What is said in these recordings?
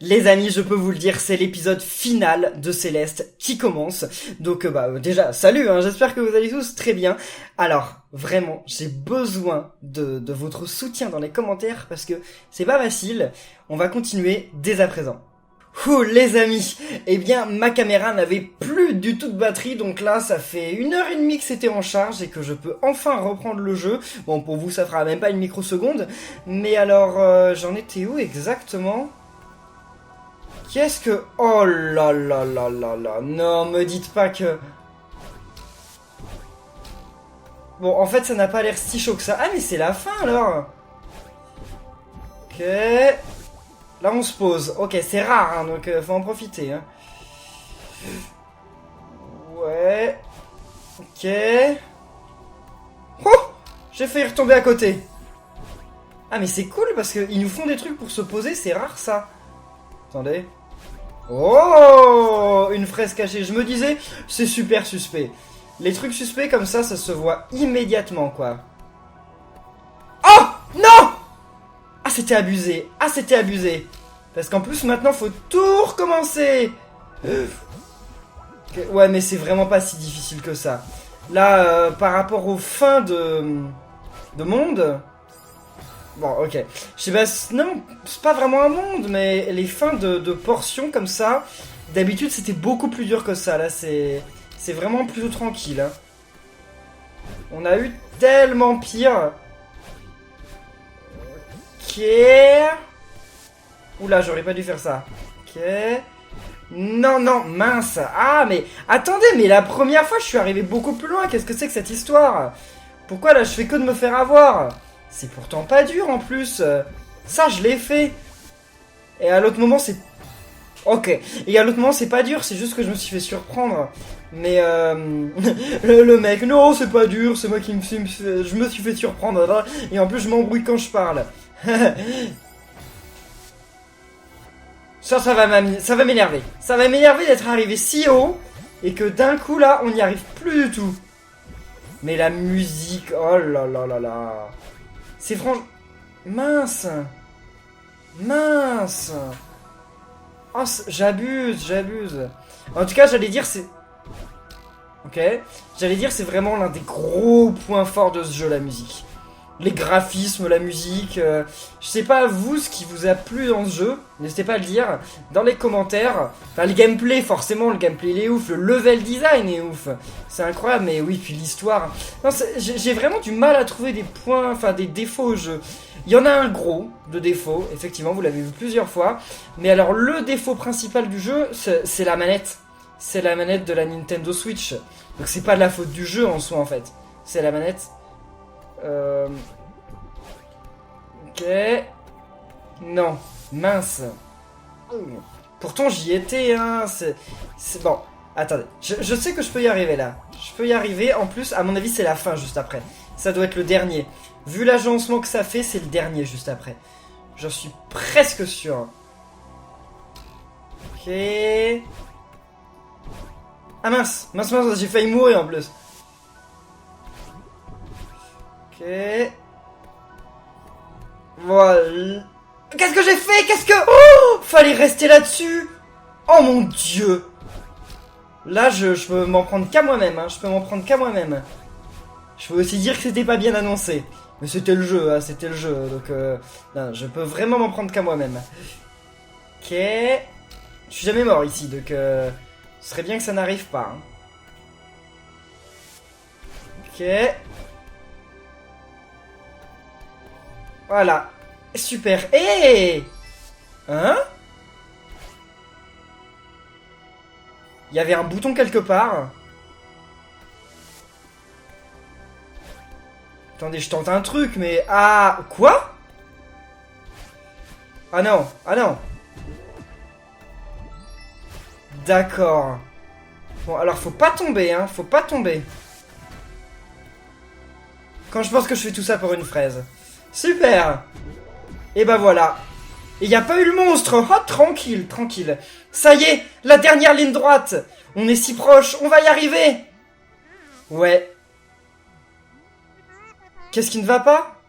Les amis, je peux vous le dire, c'est l'épisode final de Céleste qui commence. Donc déjà, salut, j'espère que vous allez tous très bien. Alors, vraiment, j'ai besoin de votre soutien dans les commentaires parce que c'est pas facile. On va continuer dès à présent. Ouh les amis, eh bien ma caméra n'avait plus du tout de batterie, donc là ça fait 1 heure et demie que c'était en charge et que je peux enfin reprendre le jeu. Bon, pour vous ça fera même pas une microseconde, mais alors j'en étais où exactement? Qu'est-ce que... Oh là là là là là... Non, me dites pas que... Bon, en fait, ça n'a pas l'air si chaud que ça. Ah, mais c'est la fin, alors. Ok. Là, on se pose. Ok, c'est rare, donc faut en profiter. Ouais. Ok. Oh, j'ai failli retomber à côté. Ah, mais c'est cool, parce qu'ils nous font des trucs pour se poser, c'est rare, ça. Attendez. Oh, une fraise cachée. Je me disais, c'est super suspect. Les trucs suspects comme ça se voit immédiatement, quoi. Oh non. Ah, c'était abusé. Ah, c'était abusé. Parce qu'en plus, maintenant, faut tout recommencer. Ouais, mais c'est vraiment pas si difficile que ça. Là, par rapport aux fins de monde... Bon, ok. Je sais pas, non, c'est pas vraiment un monde, mais les fins de portions comme ça, d'habitude c'était beaucoup plus dur que ça. Là, c'est vraiment plutôt tranquille. On a eu tellement pire. Ok. Oula, j'aurais pas dû faire ça. Ok. Non, non, mince. Ah, mais attendez, mais la première fois je suis arrivé beaucoup plus loin. Qu'est-ce que c'est que cette histoire? Pourquoi là je fais que de me faire avoir? C'est pourtant pas dur en plus. Ça, je l'ai fait. Et à l'autre moment, c'est... Ok. Et à l'autre moment, c'est pas dur, c'est juste que je me suis fait surprendre. Mais le mec, non, c'est pas dur, c'est moi qui je me suis fait surprendre. Et en plus, je m'embrouille quand je parle. Ça va m'énerver. Ça va m'énerver d'être arrivé si haut et que d'un coup, là, on n'y arrive plus du tout. Mais la musique, oh là là là là. C'est franchement... Mince. Mince. Oh, j'abuse. En tout cas, j'allais dire, c'est... Ok. J'allais dire, c'est vraiment l'un des gros points forts de ce jeu, la musique. Les graphismes, la musique... je sais pas, vous, ce qui vous a plu dans ce jeu, n'hésitez pas à le dire dans les commentaires. Enfin, le gameplay, forcément, le gameplay, il est ouf. Le level design est ouf. C'est incroyable, mais oui, puis l'histoire... Non, j'ai vraiment du mal à trouver des points, enfin, des défauts au jeu. Il y en a un gros de défaut, effectivement, vous l'avez vu plusieurs fois. Mais alors, le défaut principal du jeu, c'est la manette. C'est la manette de la Nintendo Switch. Donc c'est pas de la faute du jeu en soi, en fait. C'est la manette... Ok. Non. Mince. Pourtant, j'y étais, C'est... Bon. Attendez. Je sais que je peux y arriver, là. Je peux y arriver. En plus, à mon avis, c'est la fin, juste après. Ça doit être le dernier. Vu l'agencement que ça fait, c'est le dernier, juste après. J'en suis presque sûr. Ok. Ah, mince. Mince, j'ai failli mourir, en plus. Ok. Voilà. Qu'est-ce que j'ai fait? Qu'est-ce que... Oh, fallait rester là-dessus. Oh mon dieu. Là, je peux m'en prendre qu'à moi-même. Je peux m'en prendre qu'à moi-même. Je peux aussi dire que c'était pas bien annoncé. Mais c'était le jeu, c'était le jeu. Donc, non, je peux vraiment m'en prendre qu'à moi-même. Ok. Je suis jamais mort ici, donc... ce serait bien que ça n'arrive pas. Ok. Voilà. Super. Eh, hein? Il y avait un bouton quelque part. Attendez, je tente un truc, mais... Ah... Quoi? Ah non. Ah non. D'accord. Bon, alors faut pas tomber, Faut pas tomber. Quand je pense que je fais tout ça pour une fraise. Super. Et bah voilà. Et y a pas eu le monstre. Oh, tranquille, tranquille. Ça y est, la dernière ligne droite. On est si proche, on va y arriver. Ouais. Qu'est-ce qui ne va pas?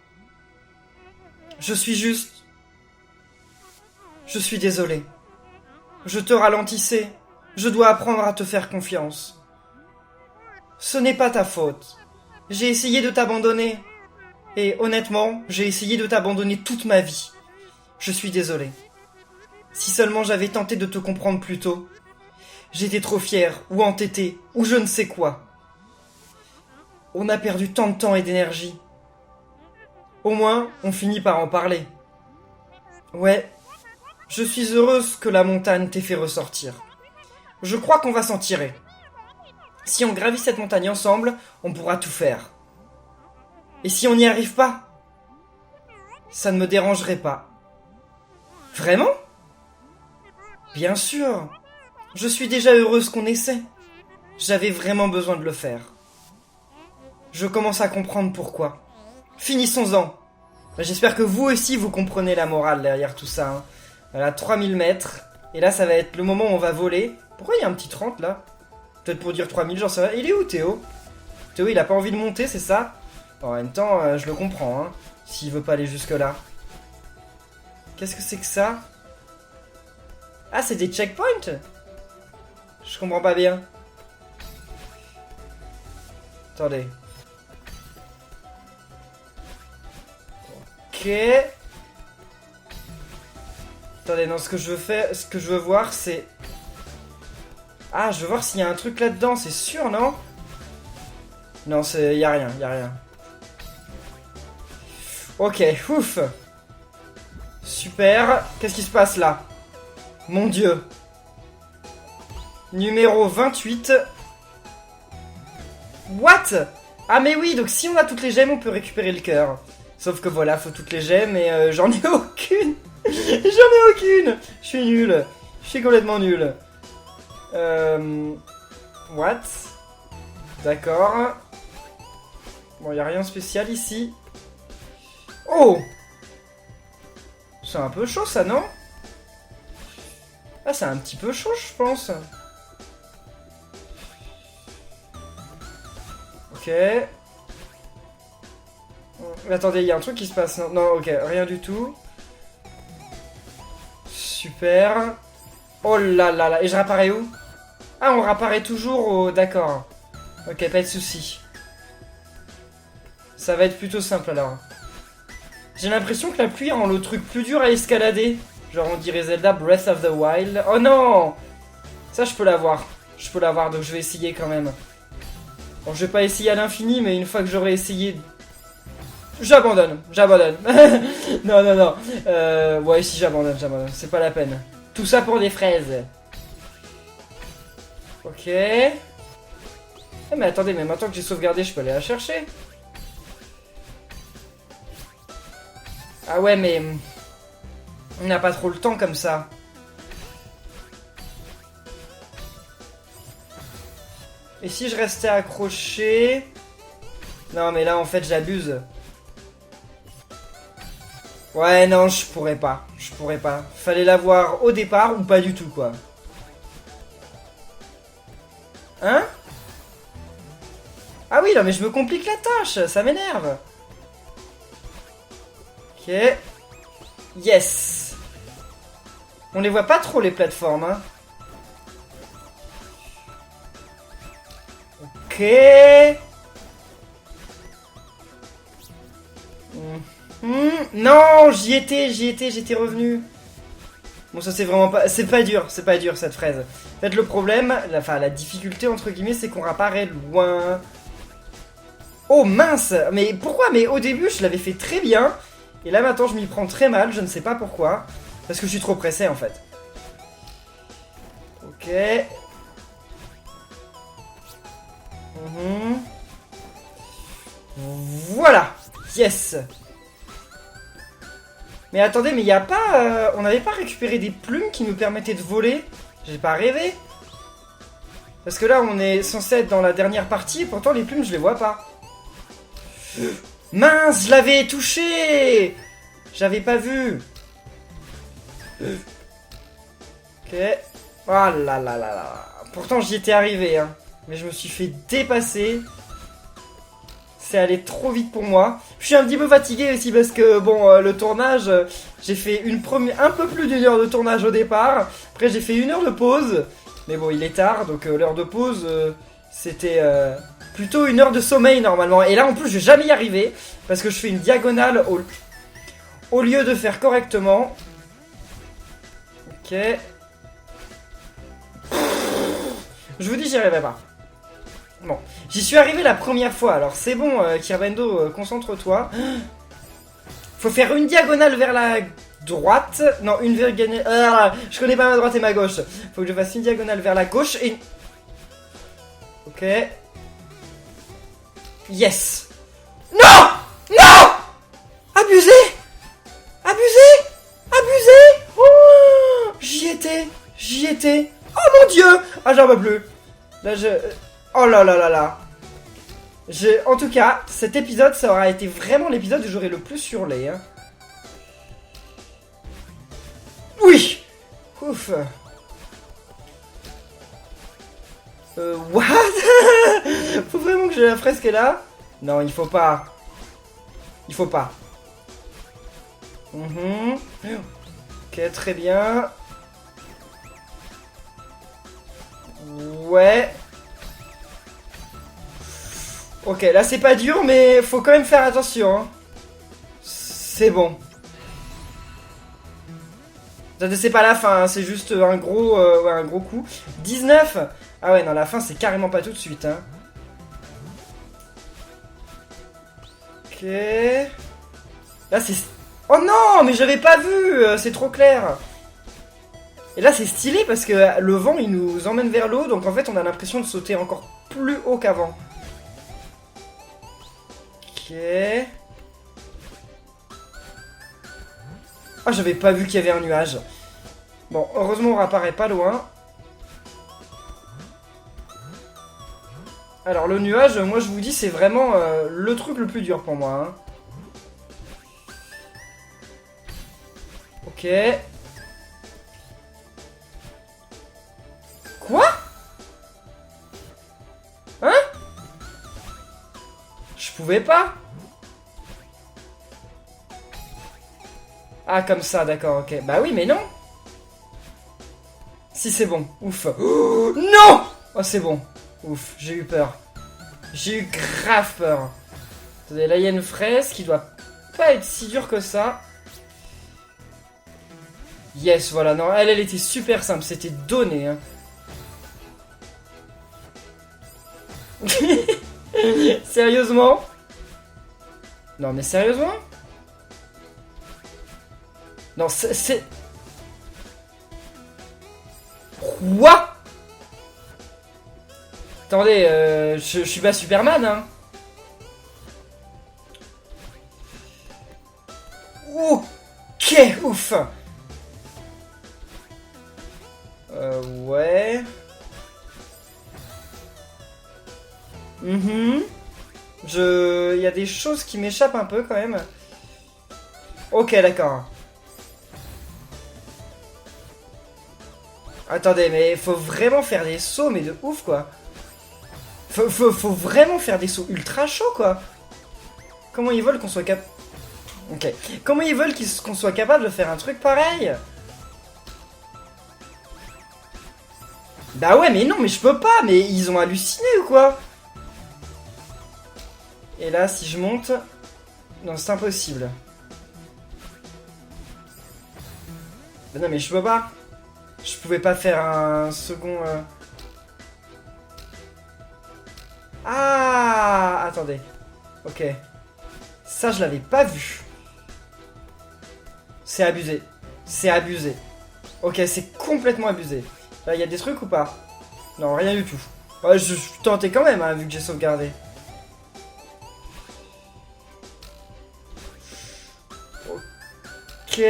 Je suis juste... Je suis désolé. Je te ralentissais. Je dois apprendre à te faire confiance. Ce n'est pas ta faute. J'ai essayé de t'abandonner. Et honnêtement, j'ai essayé de t'abandonner toute ma vie. Je suis désolé. Si seulement j'avais tenté de te comprendre plus tôt. J'étais trop fier, ou entêté, ou je ne sais quoi. On a perdu tant de temps et d'énergie. Au moins, on finit par en parler. Ouais, je suis heureuse que la montagne t'ait fait ressortir. Je crois qu'on va s'en tirer. Si on gravit cette montagne ensemble, on pourra tout faire. Et si on n'y arrive pas, ça ne me dérangerait pas. Vraiment ? Bien sûr. Je suis déjà heureuse qu'on essaie. J'avais vraiment besoin de le faire. Je commence à comprendre pourquoi. Finissons-en. J'espère que vous aussi vous comprenez la morale derrière tout ça. Hein. Voilà, 3000 mètres. Et là, ça va être le moment où on va voler. Pourquoi il y a un petit 30 là ? Peut-être pour dire 3000, j'en sais rien. Il est où Théo ? Théo, il a pas envie de monter, c'est ça ? En même temps, je le comprends, hein. S'il veut pas aller jusque là. Qu'est-ce que c'est que ça ? Ah, c'est des checkpoints ? Je comprends pas bien. Attendez. Ok. Attendez, non, ce que je veux voir, c'est... Ah, je veux voir s'il y a un truc là-dedans, c'est sûr, non ? Non, y a rien, y a rien. Ok, ouf. Super. Qu'est-ce qui se passe là ? Mon Dieu. Numéro 28. What ? Ah mais oui, donc si on a toutes les gemmes, on peut récupérer le cœur. Sauf que voilà, faut toutes les gemmes et j'en ai aucune. J'en ai aucune. Je suis nul. Je suis complètement nul. What ? D'accord. Bon, y a rien de spécial ici. Oh ! C'est un peu chaud ça, non ? Ah, c'est un petit peu chaud, je pense. Ok. Attendez, il y a un truc qui se passe. Non, non, ok, rien du tout. Super. Oh là là là. Et je réapparais où ? Ah, on réapparaît toujours au... D'accord. Ok, pas de soucis. Ça va être plutôt simple alors. J'ai l'impression que la pluie rend le truc plus dur à escalader. Genre on dirait Zelda Breath of the Wild. Oh non ! Ça je peux l'avoir. Je peux l'avoir, donc je vais essayer quand même. Bon, je vais pas essayer à l'infini, mais une fois que j'aurai essayé... J'abandonne, j'abandonne. Non, non, non. Ouais, si j'abandonne, j'abandonne. C'est pas la peine. Tout ça pour des fraises. Ok. Ah, mais attendez, mais maintenant que j'ai sauvegardé, je peux aller la chercher. Ah ouais, mais... On n'a pas trop le temps comme ça. Et si je restais accroché... Non, mais là, en fait, j'abuse. Ouais, non, je pourrais pas. Je pourrais pas. Fallait l'avoir au départ ou pas du tout, quoi. Hein? Ah oui, non, mais je me complique la tâche. Ça m'énerve. Ok. Yes. On les voit pas trop, les plateformes, hein. Ok. Non, j'étais revenu. Bon, ça c'est vraiment pas... C'est pas dur cette fraise. En fait, le problème, la difficulté entre guillemets, c'est qu'on réapparaît loin. Oh mince. Mais pourquoi? Mais au début, je l'avais fait très bien. Et là maintenant, je m'y prends très mal, je ne sais pas pourquoi. Parce que je suis trop pressé en fait. Ok. Voilà. Yes. Mais attendez, mais il y a pas... on n'avait pas récupéré des plumes qui nous permettaient de voler? J'ai pas rêvé. Parce que là, on est censé être dans la dernière partie, et pourtant les plumes, je les vois pas. Mince, je l'avais touché. J'avais pas vu. Ok. Oh là là là là. Pourtant, j'y étais arrivé, hein. Mais je me suis fait dépasser. C'est allé trop vite pour moi. Je suis un petit peu fatigué aussi parce que bon, le tournage, j'ai fait un peu plus d'une heure de tournage au départ. Après j'ai fait 1 heure de pause. Mais bon, il est tard, donc l'heure de pause, c'était plutôt 1 heure de sommeil normalement. Et là en plus je vais jamais y arriver parce que je fais une diagonale au lieu de faire correctement. Ok. Je vous dis, j'y arriverai pas. Bon, j'y suis arrivé la première fois, alors c'est bon, Kirbendo, concentre-toi. Faut faire une diagonale vers la droite. Non, une diagonale. Je connais pas ma droite et ma gauche. Faut que je fasse une diagonale vers la gauche et. Ok. Yes. Non. Non. Abusé. Abusé. Abusé. Oh, j'y étais. J'y étais. Oh mon dieu. Ah, j'en peux plus. Là, oh là là là là. En tout cas, cet épisode, ça aura été vraiment l'épisode où j'aurais le plus hurlé. Hein. Oui. Ouf. What. Faut vraiment que j'ai la fresque là. Non, il faut pas. Il faut pas. Ok, très bien. Ouais. Ok, là c'est pas dur, mais faut quand même faire attention. Hein. C'est bon. C'est pas la fin, hein, c'est juste un gros coup. 19. Ah ouais, non, la fin c'est carrément pas tout de suite. Hein. Ok. Là c'est... Oh non, mais j'avais pas vu, c'est trop clair. Et là c'est stylé parce que le vent il nous emmène vers l'eau, donc en fait on a l'impression de sauter encore plus haut qu'avant. Ok. Ah, j'avais pas vu qu'il y avait un nuage. Bon, heureusement on réapparaît pas loin. Alors le nuage, moi je vous dis, c'est vraiment le truc le plus dur pour moi. Hein. Ok. Quoi? Hein? Je pouvais pas? Ah, comme ça, d'accord, ok. Bah oui, mais non. Si, c'est bon. Ouf. Oh, non! Oh, c'est bon. Ouf, j'ai eu peur. J'ai eu grave peur. Attendez, là, il y a une fraise qui doit pas être si dure que ça. Yes, voilà. Non, elle était super simple. C'était donné, hein. Sérieusement? Non, mais sérieusement? Non, c'est... Quoi? Attendez, je suis pas Superman, hein. Ok, ouf. Ouais. Il y a des choses qui m'échappent un peu quand même. Ok, d'accord. Attendez, mais faut vraiment faire des sauts, mais de ouf, quoi. Faut vraiment faire des sauts ultra chauds, quoi. Comment ils veulent qu'on soit capable... Ok. Comment ils veulent qu'on soit capable de faire un truc pareil? Bah ouais, mais non, mais je peux pas, mais ils ont halluciné ou quoi? Et là, si je monte... Non, c'est impossible. Bah non, mais je peux pas. Je pouvais pas faire un second... Ah, attendez. Ok. Ça, je l'avais pas vu. C'est abusé. C'est abusé. Ok, c'est complètement abusé. Là, il y a des trucs ou pas? Non, rien du tout. Ouais, je tentais quand même, hein, vu que j'ai sauvegardé. Ok.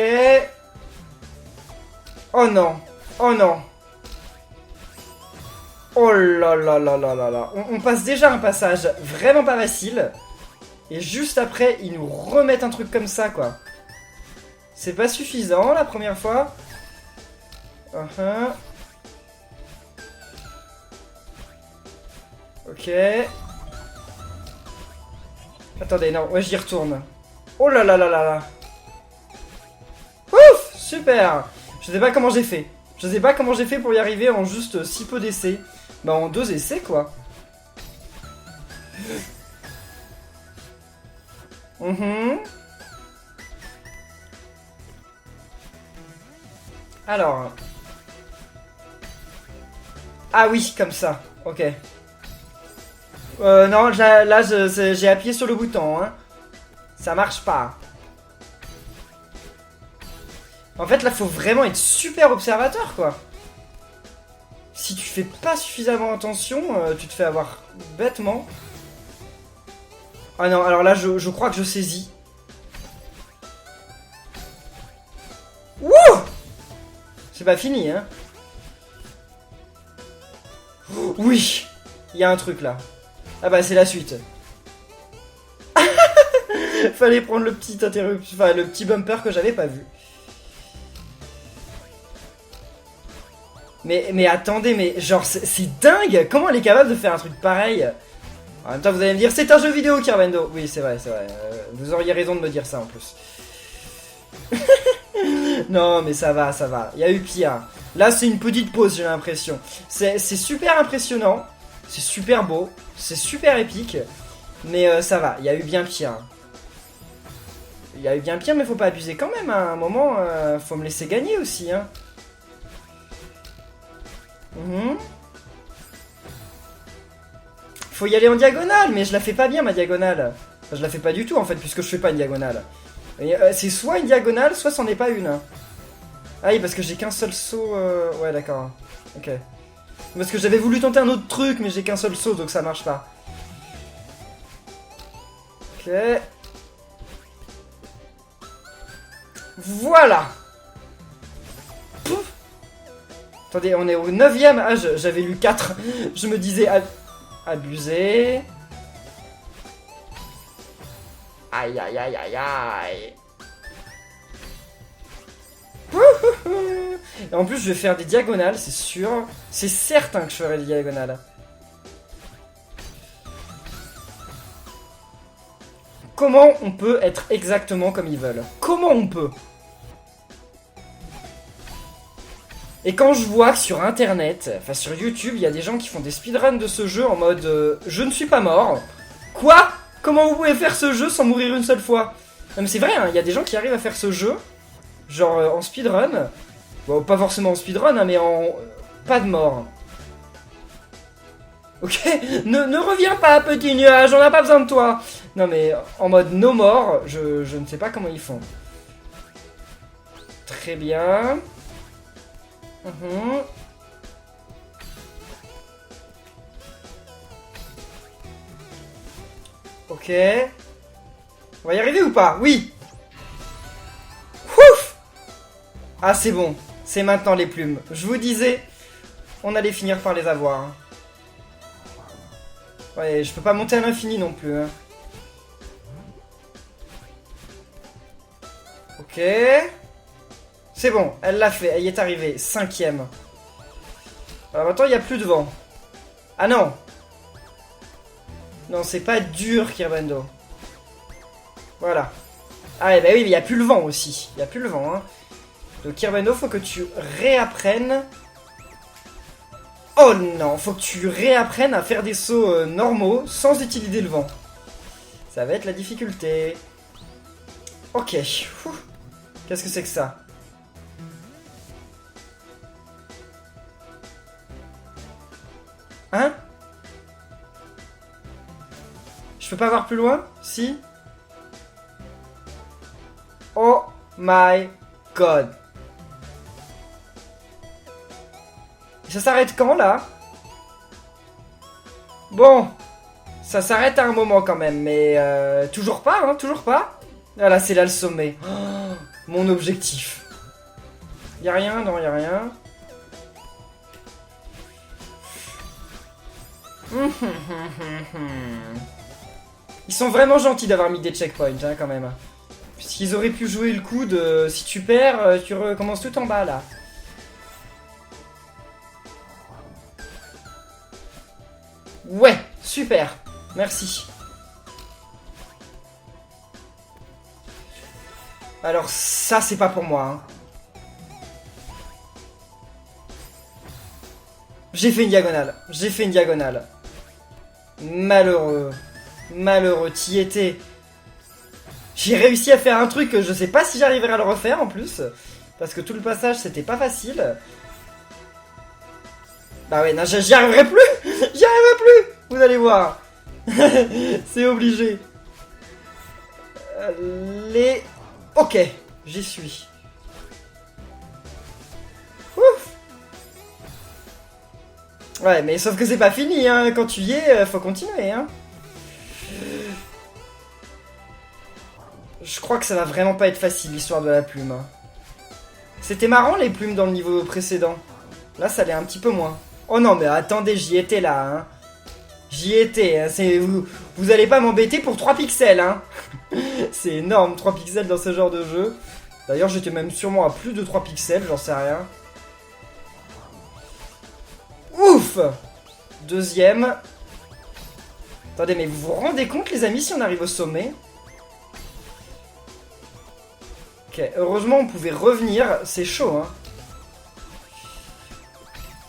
Oh non. Oh non. Oh là là là là là là. On passe déjà un passage vraiment pas facile. Et juste après, ils nous remettent un truc comme ça, quoi. C'est pas suffisant, la première fois. Ok. Attendez, non, ouais, j'y retourne. Oh là là là là là. Ouf, super. Je sais pas comment j'ai fait. Je sais pas comment j'ai fait pour y arriver en juste si peu d'essais. Bah en 2 essais quoi. Alors. Ah oui, comme ça. Ok. Non, là j'ai appuyé sur le bouton. Hein. Ça marche pas. En fait, là, faut vraiment être super observateur, quoi. Si tu fais pas suffisamment attention, tu te fais avoir bêtement. Ah non, alors là, je crois que je saisis. Wouh! C'est pas fini, hein. Oui! Il y a un truc, là. Ah bah, c'est la suite. Fallait prendre le petit enfin, le petit bumper que j'avais pas vu. Mais attendez, mais genre, c'est dingue! Comment elle est capable de faire un truc pareil? En même temps, vous allez me dire, c'est un jeu vidéo, Kirbendo. Oui, c'est vrai, c'est vrai. Vous auriez raison de me dire ça en plus. Non, mais ça va, ça va. Il y a eu pire. Là, c'est une petite pause, j'ai l'impression. C'est super impressionnant. C'est super beau. C'est super épique. Mais ça va, il y a eu bien pire. Il y a eu bien pire, mais faut pas abuser quand même. À un moment, faut me laisser gagner aussi. Hein. Faut y aller en diagonale, mais je la fais pas bien ma diagonale. Enfin, je la fais pas du tout en fait, puisque je fais pas une diagonale. C'est soit une diagonale, soit c'en est pas une. Ah oui, parce que j'ai qu'un seul saut. Ouais, d'accord. Ok. Parce que j'avais voulu tenter un autre truc, mais j'ai qu'un seul saut, donc ça marche pas. Ok. Voilà. Pouf. Attendez, on est au 9ème. Ah, j'avais lu 4. Je me disais abusé. Aïe aïe aïe aïe aïe. Et en plus, je vais faire des diagonales, c'est sûr. C'est certain que je ferai des diagonales. Comment on peut être exactement comme ils veulent? Comment on peut? Et quand je vois que sur internet, enfin sur YouTube, il y a des gens qui font des speedruns de ce jeu en mode je ne suis pas mort. Quoi? Comment vous pouvez faire ce jeu sans mourir une seule fois? Non mais c'est vrai, hein, il y a des gens qui arrivent à faire ce jeu, genre en speedrun. Bon, pas forcément en speedrun, hein, mais en... pas de mort. Ok, ne reviens pas, petit nuage, on n'a pas besoin de toi. Non mais en mode no more, je ne sais pas comment ils font. Très bien. Ok. On va y arriver ou pas? Oui. Ouf. Ah c'est bon. C'est maintenant les plumes. Je vous disais, on allait finir par les avoir. Ouais, je peux pas monter à l'infini non plus. Hein. Ok. C'est bon, elle l'a fait, elle y est arrivée. 5ème. Alors maintenant, il n'y a plus de vent. Ah non. Non, c'est pas dur, Kirbendo. Voilà. Ah, bah oui, mais il n'y a plus le vent aussi. Il n'y a plus le vent, hein. Donc, Kirbendo, faut que tu réapprennes... Oh non, faut que tu réapprennes à faire des sauts normaux sans utiliser le vent. Ça va être la difficulté. Ok. Qu'est-ce que c'est que ça? Hein? Je peux pas voir plus loin? Si? Oh my god. Ça s'arrête quand, là? Bon. Ça s'arrête à un moment, quand même. Mais toujours pas, hein? Toujours pas? Voilà, c'est là le sommet. Oh, mon objectif. Y'a rien? Non, y'a rien. Ils sont vraiment gentils d'avoir mis des checkpoints, hein, quand même. Puisqu'ils auraient pu jouer le coup de... Si tu perds, tu recommences tout en bas, là. Ouais, super. Merci. Alors ça, c'est pas pour moi. Hein. J'ai fait une diagonale. J'ai fait une diagonale. Malheureux. Malheureux, t'y étais. J'ai réussi à faire un truc que je sais pas si j'arriverai à le refaire en plus. Parce que tout le passage, c'était pas facile. Bah ouais, non, j'y arriverai plus. J'y arriverai plus. Vous allez voir. C'est obligé. Les... Ok, j'y suis. Ouf. Ouais, mais sauf que c'est pas fini, hein. Quand tu y es, faut continuer, hein. Je crois que ça va vraiment pas être facile, l'histoire de la plume. C'était marrant, les plumes, dans le niveau précédent. Là, ça l'est un petit peu moins. Oh non, mais attendez, j'y étais là, hein. J'y étais, hein. Vous allez pas m'embêter pour 3 pixels, hein. C'est énorme, 3 pixels dans ce genre de jeu. D'ailleurs, j'étais même sûrement à plus de 3 pixels, j'en sais rien. Ouf. Deuxième. Attendez, mais vous vous rendez compte, les amis, si on arrive au sommet? Ok, heureusement, on pouvait revenir. C'est chaud, hein.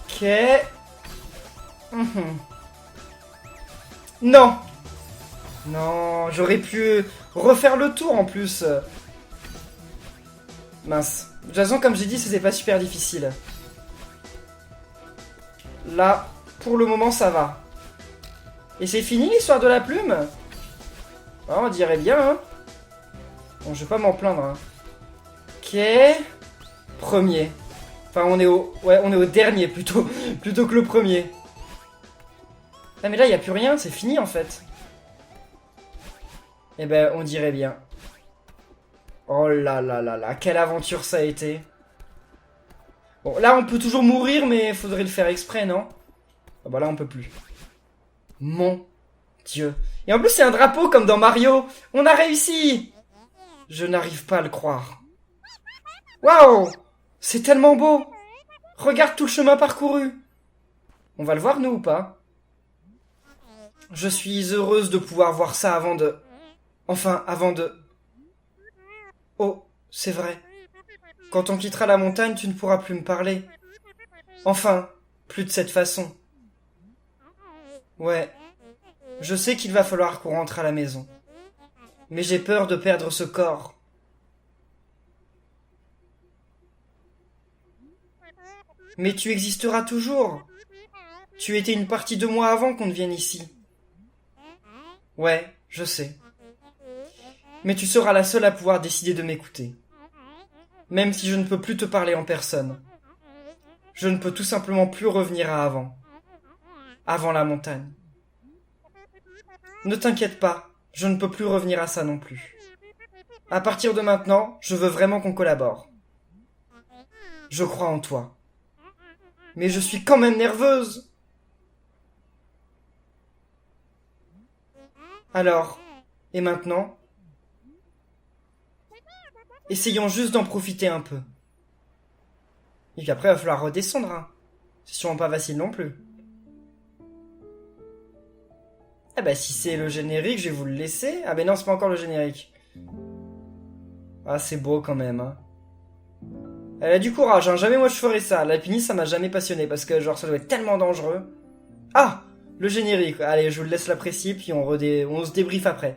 Ok. Non. Non, j'aurais pu refaire le tour en plus. Mince. De toute façon, comme j'ai dit, c'était pas super difficile. Là, pour le moment, ça va. Et c'est fini l'histoire de la plume? Ah, on dirait bien, hein. Bon, je vais pas m'en plaindre, hein. Ok. Premier. Enfin, on est au... Ouais, on est au dernier, plutôt, plutôt que le premier. Ah, mais là, il n'y a plus rien, c'est fini, en fait. Eh ben, on dirait bien. Oh là là là là, quelle aventure ça a été. Bon, là, on peut toujours mourir, mais faudrait le faire exprès, non? Ah bah là, on peut plus. Mon Dieu. Et en plus, c'est un drapeau comme dans Mario. On a réussi! Je n'arrive pas à le croire. Waouh! C'est tellement beau! Regarde tout le chemin parcouru. On va le voir, nous, ou pas? Je suis heureuse de pouvoir voir ça avant de... Enfin, avant de... Oh, c'est vrai. Quand on quittera la montagne, tu ne pourras plus me parler. Enfin, plus de cette façon. Ouais. Je sais qu'il va falloir qu'on rentre à la maison. Mais j'ai peur de perdre ce corps. Mais tu existeras toujours. Tu étais une partie de moi avant qu'on ne vienne ici. Ouais, je sais. Mais tu seras la seule à pouvoir décider de m'écouter. Même si je ne peux plus te parler en personne. Je ne peux tout simplement plus revenir à avant. Avant la montagne. Ne t'inquiète pas, je ne peux plus revenir à ça non plus. À partir de maintenant, je veux vraiment qu'on collabore. Je crois en toi. Mais je suis quand même nerveuse. Alors, et maintenant? Essayons juste d'en profiter un peu. Et puis après, il va falloir redescendre. Hein. C'est sûrement pas facile non plus. Ah bah si c'est le générique, je vais vous le laisser. Ah bah non, c'est pas encore le générique. Ah, c'est beau quand même. Hein. Elle a du courage, hein. Jamais moi je ferais ça. L'alpinisme, ça m'a jamais passionné parce que genre ça doit être tellement dangereux. Ah, le générique. Allez, je vous le laisse l'apprécier puis on se débriefe après.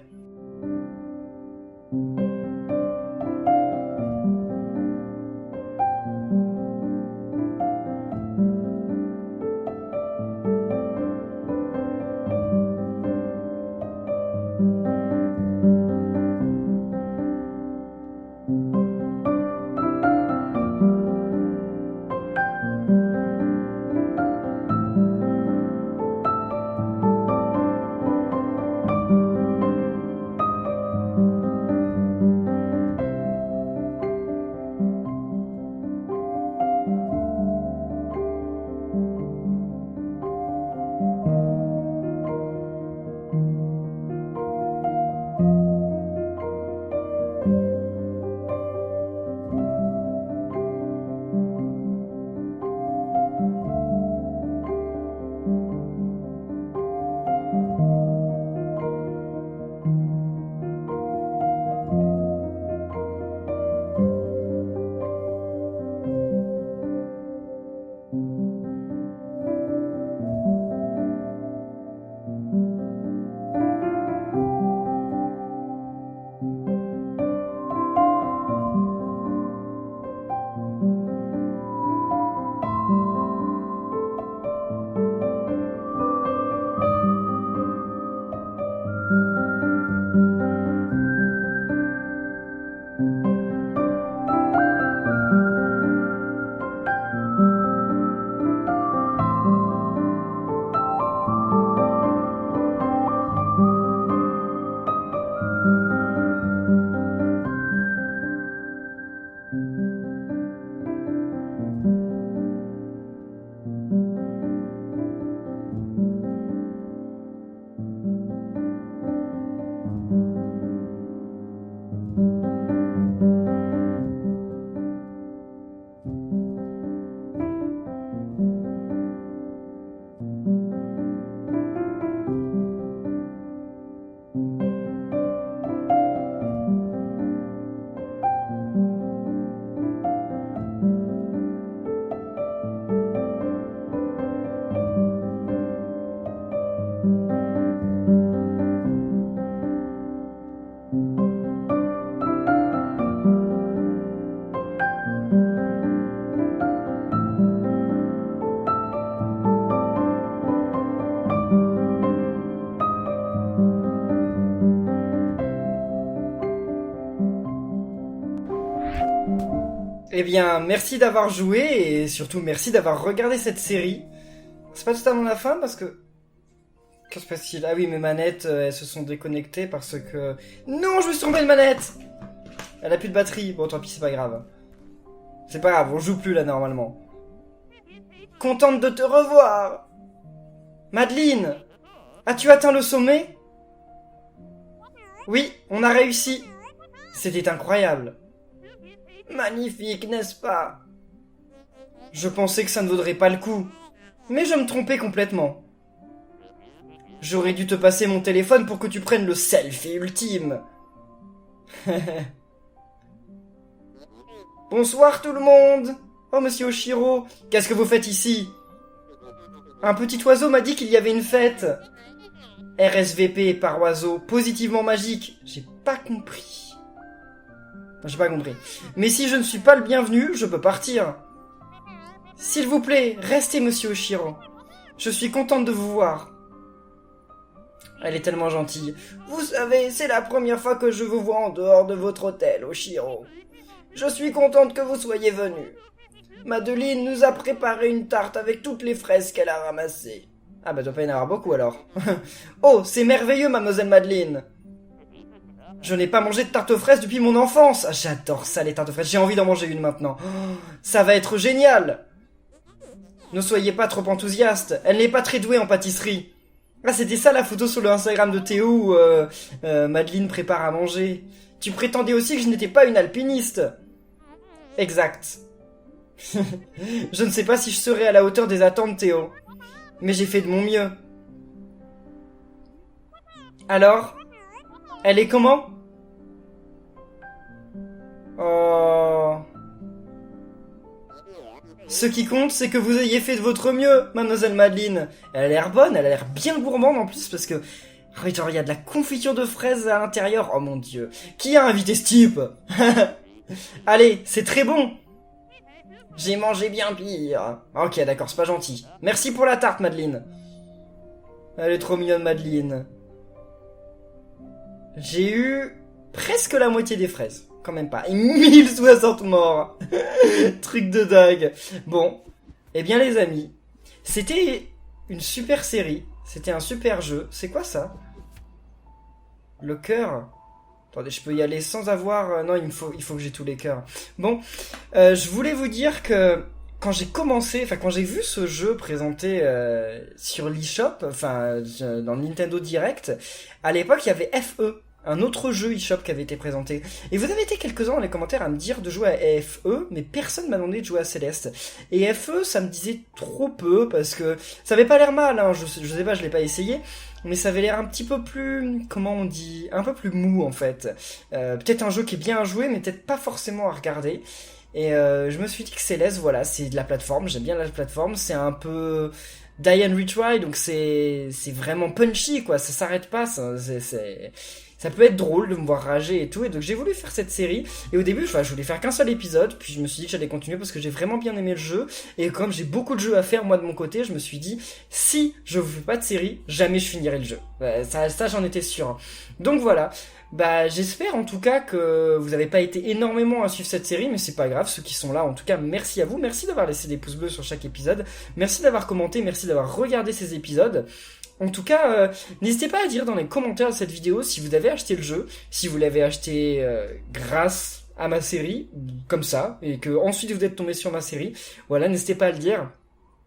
Eh bien, merci d'avoir joué et surtout merci d'avoir regardé cette série. C'est pas totalement la fin parce que... Qu'est-ce qui se passe-t-il? Ah oui, mes manettes, elles se sont déconnectées parce que... Non, je me suis trompé de manette! Elle a plus de batterie. Bon, tant pis, c'est pas grave. C'est pas grave, on joue plus là normalement. Contente de te revoir! Madeleine! As-tu atteint le sommet? Oui, on a réussi. C'était incroyable. Magnifique, n'est-ce pas? Je pensais que ça ne vaudrait pas le coup. Mais je me trompais complètement. J'aurais dû te passer mon téléphone pour que tu prennes le selfie ultime. Bonsoir tout le monde. Oh, monsieur Oshiro, qu'est-ce que vous faites ici? Un petit oiseau m'a dit qu'il y avait une fête. RSVP par oiseau, positivement magique. J'ai pas compris. J'ai pas compris. Mais si je ne suis pas le bienvenu, je peux partir. S'il vous plaît, restez, monsieur Oshiro. Je suis contente de vous voir. Elle est tellement gentille. Vous savez, c'est la première fois que je vous vois en dehors de votre hôtel, Oshiro. Je suis contente que vous soyez venu. Madeleine nous a préparé une tarte avec toutes les fraises qu'elle a ramassées. Ah bah doit pas y en avoir beaucoup alors. Oh, c'est merveilleux, mademoiselle Madeleine. Je n'ai pas mangé de tarte aux fraises depuis mon enfance. Ah, j'adore ça, les tartes aux fraises. J'ai envie d'en manger une maintenant. Oh, ça va être génial. Ne soyez pas trop enthousiaste. Elle n'est pas très douée en pâtisserie. Ah, c'était ça la photo sur le Instagram de Théo où Madeleine prépare à manger. Tu prétendais aussi que je n'étais pas une alpiniste. Exact. Je ne sais pas si je serai à la hauteur des attentes, Théo. Mais j'ai fait de mon mieux. Alors? Elle est comment? Oh... Ce qui compte, c'est que vous ayez fait de votre mieux, mademoiselle Madeleine. Elle a l'air bonne, elle a l'air bien gourmande en plus, parce que... Genre, il y a de la confiture de fraises à l'intérieur. Oh mon dieu. Qui a invité ce type? Allez, c'est très bon. J'ai mangé bien pire. Ok, d'accord, c'est pas gentil. Merci pour la tarte, Madeleine. Elle est trop mignonne, Madeleine. J'ai eu presque la moitié des fraises. Quand même pas. Et 1060 morts. Truc de dingue. Bon. Eh bien, les amis. C'était une super série. C'était un super jeu. C'est quoi ça? Le cœur? Attendez, je peux y aller sans avoir... Non, il faut que j'ai tous les cœurs. Bon. Je voulais vous dire que... Quand j'ai commencé, enfin quand j'ai vu ce jeu présenté sur l'eShop, enfin dans le Nintendo Direct, à l'époque il y avait FE, un autre jeu eShop qui avait été présenté. Et vous avez été quelques-uns dans les commentaires à me dire de jouer à FE, mais personne m'a demandé de jouer à Céleste. Et FE, ça me disait trop peu, parce que ça avait pas l'air mal, hein, je sais pas, je l'ai pas essayé, mais ça avait l'air un petit peu plus, comment on dit, un peu plus mou en fait. Peut-être un jeu qui est bien à jouer, mais peut-être pas forcément à regarder. Et je me suis dit que Céleste, voilà, c'est de la plateforme, j'aime bien la plateforme, c'est un peu die and retry, donc c'est vraiment punchy, quoi, ça s'arrête pas, ça peut être drôle de me voir rager et tout, et donc j'ai voulu faire cette série, et au début, je voulais faire qu'un seul épisode, puis je me suis dit que j'allais continuer parce que j'ai vraiment bien aimé le jeu, et comme j'ai beaucoup de jeux à faire, moi, de mon côté, je me suis dit, si je vous fais pas de série, jamais je finirai le jeu. Ça j'en étais sûr. Hein. Donc voilà. Bah, j'espère en tout cas que vous n'avez pas été énormément à suivre cette série, mais c'est pas grave, ceux qui sont là, en tout cas, merci à vous, merci d'avoir laissé des pouces bleus sur chaque épisode, merci d'avoir commenté, merci d'avoir regardé ces épisodes. En tout cas, n'hésitez pas à dire dans les commentaires de cette vidéo si vous avez acheté le jeu, si vous l'avez acheté grâce à ma série, comme ça, et que ensuite vous êtes tombé sur ma série. Voilà, n'hésitez pas à le dire.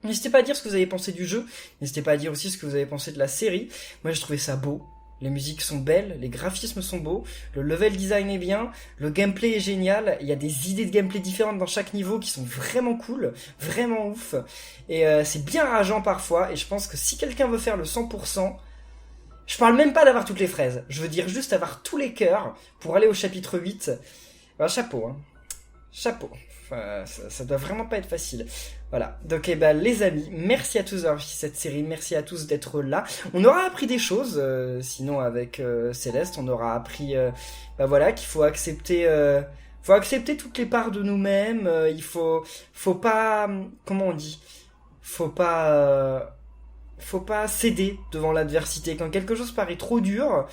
N'hésitez pas à dire ce que vous avez pensé du jeu, n'hésitez pas à dire aussi ce que vous avez pensé de la série. Moi j'ai trouvé ça beau. Les musiques sont belles, les graphismes sont beaux, le level design est bien, le gameplay est génial, il y a des idées de gameplay différentes dans chaque niveau qui sont vraiment cool, vraiment ouf, et c'est bien rageant parfois, et je pense que si quelqu'un veut faire le 100%, je parle même pas d'avoir toutes les fraises, je veux dire juste avoir tous les cœurs pour aller au chapitre 8, ben, chapeau, hein. Chapeau. Enfin, ça doit vraiment pas être facile. Voilà. Donc, les amis, merci à tous d'avoir vu cette série. Merci à tous d'être là. On aura appris des choses, sinon avec Céleste, on aura appris, voilà, qu'il faut accepter toutes les parts de nous-mêmes. Il faut pas, comment on dit, faut pas céder devant l'adversité. Quand quelque chose paraît trop dur,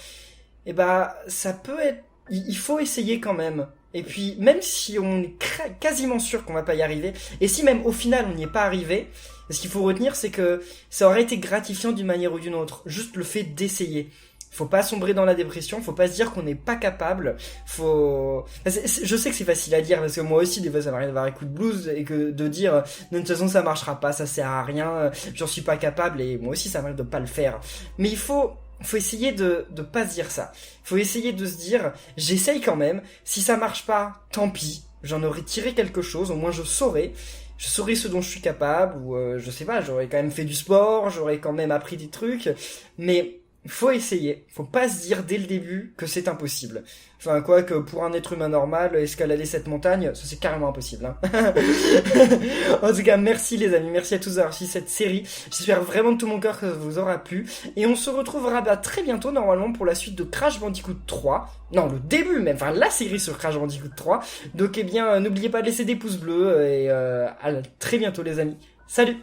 ça peut être, il faut essayer quand même. Et puis, même si on est quasiment sûr qu'on va pas y arriver, et si même au final on n'y est pas arrivé, ce qu'il faut retenir, c'est que ça aurait été gratifiant d'une manière ou d'une autre. Juste le fait d'essayer. Faut pas sombrer dans la dépression, faut pas se dire qu'on n'est pas capable, faut... Je sais que c'est facile à dire, parce que moi aussi, des fois, ça m'arrive d'avoir un coup de blues, et que de dire, de toute façon, ça marchera pas, ça sert à rien, j'en suis pas capable, et moi aussi, ça m'arrive de pas le faire. Mais faut essayer de pas se dire ça. Faut essayer de se dire, j'essaye quand même, si ça marche pas, tant pis, j'en aurais tiré quelque chose, au moins je saurais ce dont je suis capable, ou je sais pas, j'aurais quand même fait du sport, j'aurais quand même appris des trucs, mais faut essayer, faut pas se dire dès le début que c'est impossible. Enfin, quoi que pour un être humain normal, escalader cette montagne, ça c'est carrément impossible. Hein. En tout cas, merci les amis, merci à tous d'avoir suivi cette série. J'espère vraiment de tout mon cœur que ça vous aura plu. Et on se retrouvera très bientôt normalement pour la suite de Crash Bandicoot 3. Non, le début même, enfin la série sur Crash Bandicoot 3. Donc eh bien, n'oubliez pas de laisser des pouces bleus et à très bientôt les amis. Salut!